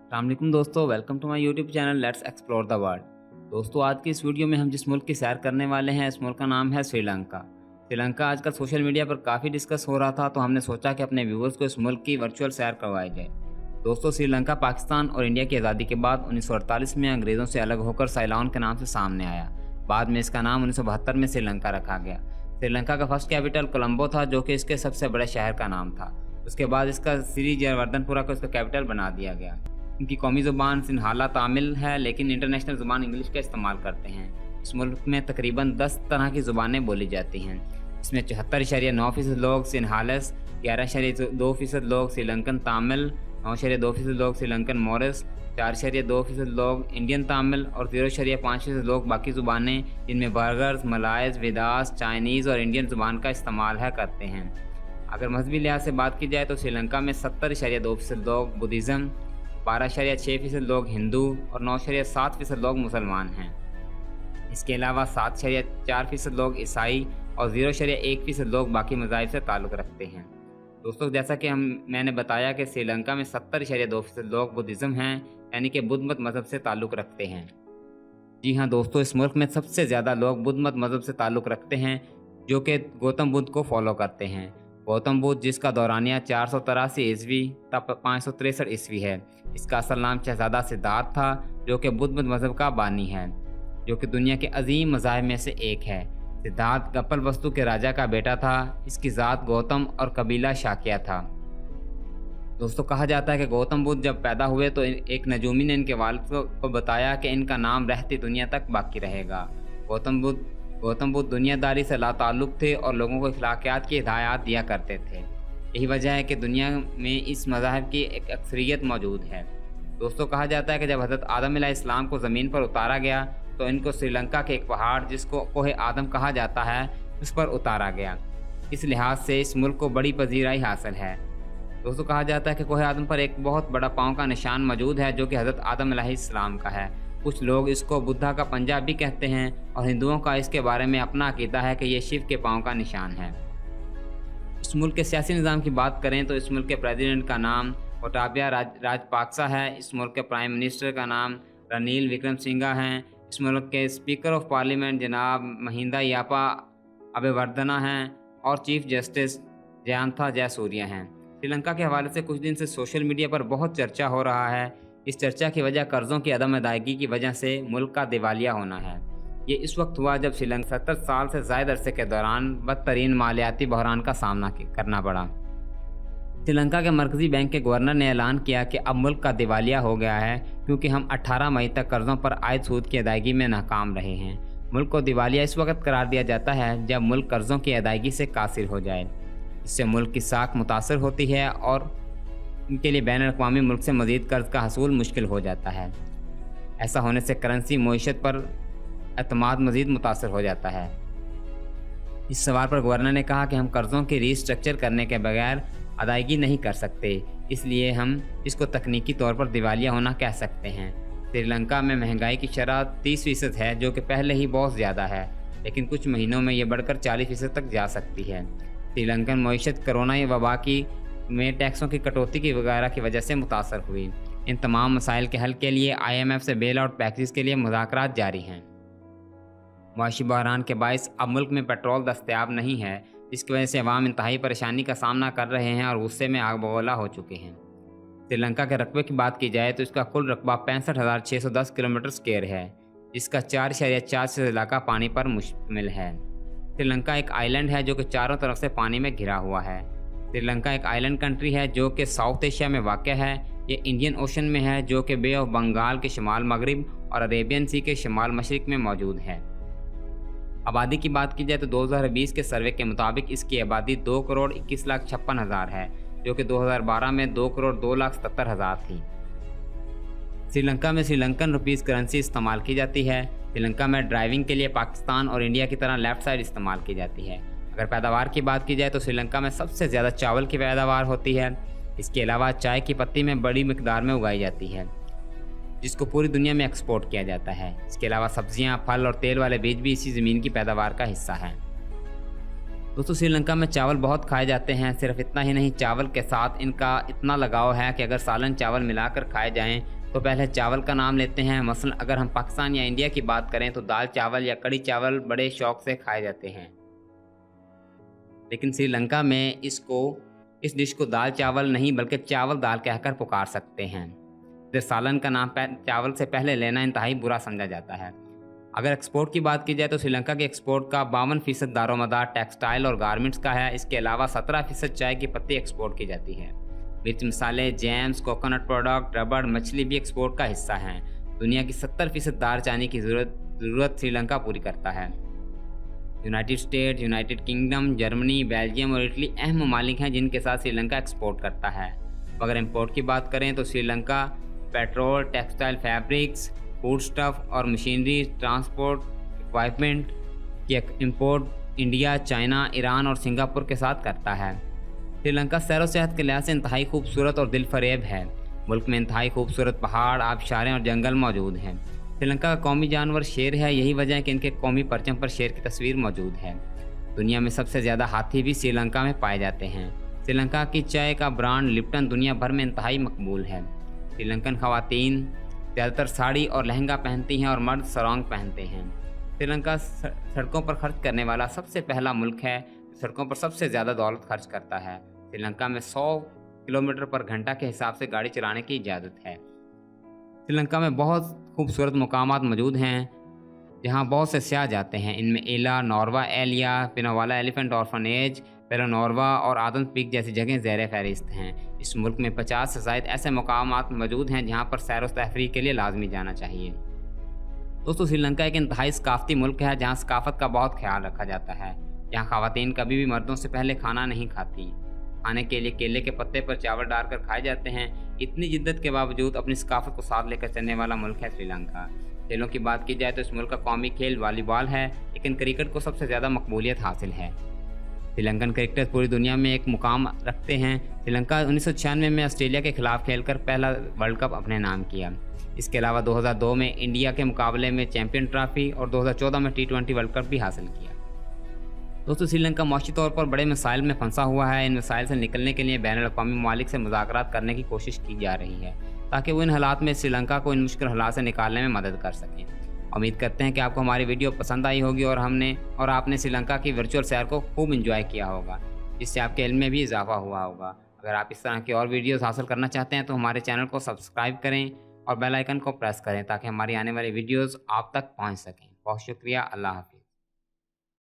अस्सलाम वालेकुम दोस्तों, welcome to my YouTube channel let's explore the world. दोस्तों, आज की इस वीडियो में हम जिस मुल्क की सैर करने वाले हैं, इस मुल्क का नाम है श्रीलंका। श्रीलंका आजकल सोशल मीडिया पर काफ़ी डिस्कस हो रहा था, तो हमने सोचा कि अपने व्यूवर्स को इस मुल्क की वर्चुअल सैर करवाई जाए। दोस्तों, श्रीलंका पाकिस्तान और इंडिया की आज़ादी के बाद 1948 में अंग्रेज़ों से अलग होकर साइलॉन के नाम से सामने आया। बाद में इसका नाम 1972 में श्रीलंका रखा गया। श्रीलंका का फर्स्ट कैपिटल कोलंबो था, जो कि इसके सबसे बड़े शहर का नाम था। उसके बाद इसका श्री जयवर्धनपुरा को इसका कैपिटल बना दिया गया। इनकी कौमी ज़ुबान सिन्हाला तामिल है, लेकिन इंटरनेशनल ज़ुबान इंग्लिश का इस्तेमाल करते हैं। इस मुल्क में तकरीबन 10 तरह की ज़ुबानें बोली जाती हैं। इसमें 74.9% लोग सिन्हालस, 11.2% लोग श्रीलंकन तामिल, 9.2% लोग श्रीलंकन मॉरिस, 4.2% लोग इंडियन तामिल और 0.5% लोग बाकी ज़ुबानें जिनमें बर्गर्स, मलायज, विदास, चाइनीज़ और इंडियन ज़ुबान का इस्तेमाल है करते हैं। अगर मजहबी लिहाज से बात की जाए तो श्रीलंका में 70.2% लोग बुद्धिज़्म, 12.6% लोग हिंदू और 9.7% लोग मुसलमान हैं। इसके अलावा 7.4% लोग ईसाई और 0.1% लोग बाकी मज़ाहिब से ताल्लुक़ रखते हैं। दोस्तों, जैसा कि मैंने बताया कि श्रीलंका में 70.2% लोग बुद्धिज़्म हैं, यानी कि बुद्ध मत मज़हब से ताल्लुक़ रखते हैं। जी हाँ दोस्तों, इस मुल्क में सबसे ज़्यादा लोग बुद्ध मत मज़हब से ताल्लुक़ रखते हैं, जो कि गौतम बुद्ध को फॉलो करते हैं। गौतम बुद्ध, जिसका दौरानिया 483 ईस्वी तब 563 ईस्वी है। इसका असल नाम शहजादा सिद्धार्थ था, जो कि बुद्ध मज़हब का बानी है, जो कि दुनिया के अजीम मज़ाहिब में से एक है। सिद्धार्थ कपिल वस्तु के राजा का बेटा था। इसकी ज़ात गौतम और कबीला शाक्या था। दोस्तों, कहा जाता है कि गौतम बुद्ध जब पैदा हुए तो एक नजूमी ने इनके वालिद को बताया कि इनका नाम रहती दुनिया तक बाकी रहेगा। गौतम बुद्ध दुनियादारी से लाताल्लुक़ थे और लोगों को अखलाकियात की हिदायत दिया करते थे। यही वजह है कि दुनिया में इस मज़ाहिब की एक अक्सरियत मौजूद है। दोस्तों, कहा जाता है कि जब हज़रत आदम अलैहिस्सलाम को ज़मीन पर उतारा गया तो इनको श्रीलंका के एक पहाड़, जिसको कोहे आदम कहा जाता है, उस पर उतारा गया। इस लिहाज से इस मुल्क को बड़ी पजीराई हासिल है। दोस्तों, कहा जाता है कि कोहे आदम पर एक बहुत बड़ा पाँव का निशान मौजूद है, जो कि हज़रत आदम अलैहिस्सलाम का है। कुछ लोग इसको बुद्धा का पंजा भी कहते हैं और हिंदुओं का इसके बारे में अपना अकीदा है कि ये शिव के पाँव का निशान है। इस मुल्क के सियासी निज़ाम की बात करें तो इस मुल्क के प्रेसिडेंट का नाम गोटाबाया राजपाक्सा है। इस मुल्क के प्राइम मिनिस्टर का नाम रनील विक्रमसिंघा हैं। इस मुल्क के स्पीकर ऑफ पार्लियामेंट जनाब महिंदा यापा अबेवर्दना हैं और चीफ जस्टिस जयंथा जयसूर्या हैं। श्रीलंका के हवाले से कुछ दिन से सोशल मीडिया पर बहुत चर्चा हो रहा है। इस चर्चा की वजह कर्ज़ों की अदम अदायगी की वजह से मुल्क का दिवालिया होना है। ये इस वक्त हुआ जब श्रीलंका 70 साल से ज़ायद अरसे के दौरान बदतरीन मालियाती बहरान का सामना करना पड़ा। श्रीलंका के मरकज़ी बैंक के गवर्नर ने ऐलान किया कि अब मुल्क का दिवालिया हो गया है, क्योंकि हम 18 मई तक कर्ज़ों पर आयद सूद की अदायगी में नाकाम रहे हैं। मुल्क को दिवालिया इस वक्त करार दिया जाता है जब मुल्क कर्ज़ों की अदायगी से कासिर हो जाए। इससे मुल्क की साख मुतासर होती है और इनके लिए बैन अक़वामी मुल्क से मज़ीद कर्ज़ का हसूल मुश्किल हो जाता है। ऐसा होने से करेंसी मईशत पर एतमाद मज़ीद मुतासर हो जाता है। इस सवाल पर गवर्नर ने कहा कि हम कर्ज़ों की रीस्ट्रक्चर करने के बगैर अदायगी नहीं कर सकते, इसलिए हम इसको तकनीकी तौर पर दिवालिया होना कह सकते हैं। श्रीलंका में महंगाई की शरह 30% है, जो कि पहले ही बहुत ज़्यादा है, लेकिन कुछ महीनों में ये बढ़कर 40% तक जा सकती है। श्रीलंकन मईशत कोरोना या वबा में टैक्सों की कटौती की वगैरह की वजह से मुतासर हुई। इन तमाम मसाइल के हल के लिए IMF से बेल आउट पैकेज के लिए मुज़ाकरात जारी हैं। मुआशी बहरान के बायस अब मुल्क में पेट्रोल दस्तयाब नहीं है, जिसकी वजह से अवाम इंतहाई परेशानी का सामना कर रहे हैं और गुस्से में आग बगोला हो चुके हैं। श्रीलंका के रकबे की बात की जाए तो इसका कुल रकबा 65,610 किलोमीटर स्क्वायर है, जिसका 4.4% इलाका पानी पर मुश्तमिल है। श्रीलंका एक आइलैंड है जो कि चारों तरफ से पानी में घिरा हुआ है। श्रीलंका एक आइलैंड कंट्री है जो कि साउथ एशिया में वाक़ है। ये इंडियन ओशन में है, जो कि बे ऑफ बंगाल के शुमाल मगरिब और अरेबियन सी के शुमाल मशरिक में मौजूद है। आबादी की बात की जाए तो 2020 के सर्वे के मुताबिक इसकी आबादी 2,21,56,000 है, जो कि 2012 में 2,02,77,000 थी। श्रीलंका में श्रीलंकन रुपीज़ करेंसी इस्तेमाल की जाती है। श्रीलंका में ड्राइविंग के लिए पाकिस्तान और इंडिया की तरह लेफ़्ट साइड इस्तेमाल की जाती है। अगर पैदावार की बात की जाए तो श्रीलंका में सबसे ज़्यादा चावल की पैदावार होती है। इसके अलावा चाय की पत्ती में बड़ी मिकदार में उगाई जाती है, जिसको पूरी दुनिया में एक्सपोर्ट किया जाता है। इसके अलावा सब्जियां, फल और तेल वाले बीज भी इसी ज़मीन की पैदावार का हिस्सा हैं। दोस्तों श्रीलंका में चावल बहुत खाए जाते हैं। सिर्फ इतना ही नहीं, चावल के साथ इनका इतना लगाव है कि अगर सालन चावल मिलाकर खाए जाएं तो पहले चावल का नाम लेते हैं। मसलन अगर हम पाकिस्तान या इंडिया की बात करें तो दाल चावल या कड़ी चावल बड़े शौक से खाए जाते हैं, लेकिन श्रीलंका में इस डिश को दाल चावल नहीं बल्कि चावल दाल कहकर पुकार सकते हैं। इधर सालन का नाम चावल से पहले लेना इंतहाई बुरा समझा जाता है। अगर एक्सपोर्ट की बात की जाए तो श्रीलंका के एक्सपोर्ट का 52% दारोमदार टेक्सटाइल और गारमेंट्स का है। इसके अलावा 17% चाय की पत्ती एक्सपोर्ट की जाती है। मिर्च मसाले, जैम्स, कोकोनट प्रोडक्ट, रबड़, मछली भी एक्सपोर्ट का हिस्सा हैं। दुनिया की 70% दार चानी की ज़रूरत श्रीलंका पूरी करता है। United state, United kingdom, Germany, Belgium और इटली अहम ममालिक हैं जिनके साथ श्रीलंका एक्सपोर्ट करता है। अगर इंपोर्ट की बात करें तो Sri Lanka petrol, textile, fabrics, food stuff और मशीनरी, ट्रांसपोर्ट इक्वाइपमेंट की इंपोर्ट इंडिया, चाइना, ईरान और सिंगापुर के साथ करता है। श्रीलंका सैर व सेहत के लिहाज से इंतहाई खूबसूरत और दिलफरेब है। मुल्क में इंतहाई खूबसूरत पहाड़, आबशारें और जंगल मौजूद हैं। श्रीलंका का कौमी जानवर शेर है। यही वजह है कि इनके कौमी परचम पर शेर की तस्वीर मौजूद है। दुनिया में सबसे ज़्यादा हाथी भी श्रीलंका में पाए जाते हैं। श्रीलंका की चाय का ब्रांड लिप्टन दुनिया भर में इंतहाई मकबूल है। श्रीलंकन खवातीन ज़्यादातर साड़ी और लहंगा पहनती हैं और मर्द सरौंग पहनते हैं। श्रीलंका सड़कों पर खर्च करने वाला सबसे पहला मुल्क है। सड़कों पर सबसे ज़्यादा दौलत खर्च करता है। श्रीलंका में 100 किलोमीटर पर घंटा के हिसाब से गाड़ी चलाने की इजाज़त है। श्रीलंका में बहुत खूबसूरत मकामात मौजूद हैं जहां बहुत से सयाह जाते हैं। इनमें एला, नॉर्वा एलिया, पिनोवाला एलिफेंट ऑर्फनेज, पेरोनोरवा और आदम पीक जैसी जगहें ज़ेर फहरिस्त हैं। इस मुल्क में 50 से ज़ायद ऐसे मकामात मौजूद हैं जहां पर सैर व तफरीह के लिए लाजमी जाना चाहिए। दोस्तों श्रीलंका एक इंतहाई सकाफती मुल्क है जहाँ सकाफत का बहुत ख्याल रखा जाता है। यहाँ खवातीन कभी भी मर्दों से पहले खाना नहीं खाती। खाने के लिए केले के पत्ते पर चावल डालकर खाए जाते हैं। इतनी जिद्दत के बावजूद अपनी सकाफत को साथ लेकर चलने वाला मुल्क है श्रीलंका। खेलों की बात की जाए तो इस मुल्क का कौमी खेल वॉलीबॉल है, लेकिन क्रिकेट को सबसे ज़्यादा मकबूलियत हासिल है। श्रीलंकन क्रिकेटर्स पूरी दुनिया में एक मुकाम रखते हैं। श्रीलंका 1996 में ऑस्ट्रेलिया के खिलाफ खेलकर पहला वर्ल्ड कप अपने नाम किया। इसके अलावा 2002 में इंडिया के मुकाबले में चैंपियन ट्रॉफी और 2014 में T20 वर्ल्ड कप भी हासिल किया। दोस्तों श्रीलंका माशी तौर पर बड़े मसाइल में फंसा हुआ है। इन मसाइल से निकलने के लिए बैनुल अक़वामी ममालिक से मुज़ाकरात करने की कोशिश की जा रही है ताकि वो इन हालात में श्रीलंका को इन मुश्किल हालात से निकालने में मदद कर सकें। उम्मीद करते हैं कि आपको हमारी वीडियो पसंद आई होगी और आपने श्रीलंका की वर्चुअल सैर को खूब इंजॉय किया होगा, जिससे आपके इल्म में भी इजाफा हुआ होगा। अगर आप इस तरह की और वीडियोस हासिल करना चाहते हैं तो हमारे चैनल को सब्सक्राइब करें और बेल आइकन को प्रेस करें ताकि हमारी आने वाली वीडियोस आप तक पहुंच सकें। बहुत शुक्रिया। अल्लाह हाफ़िज़।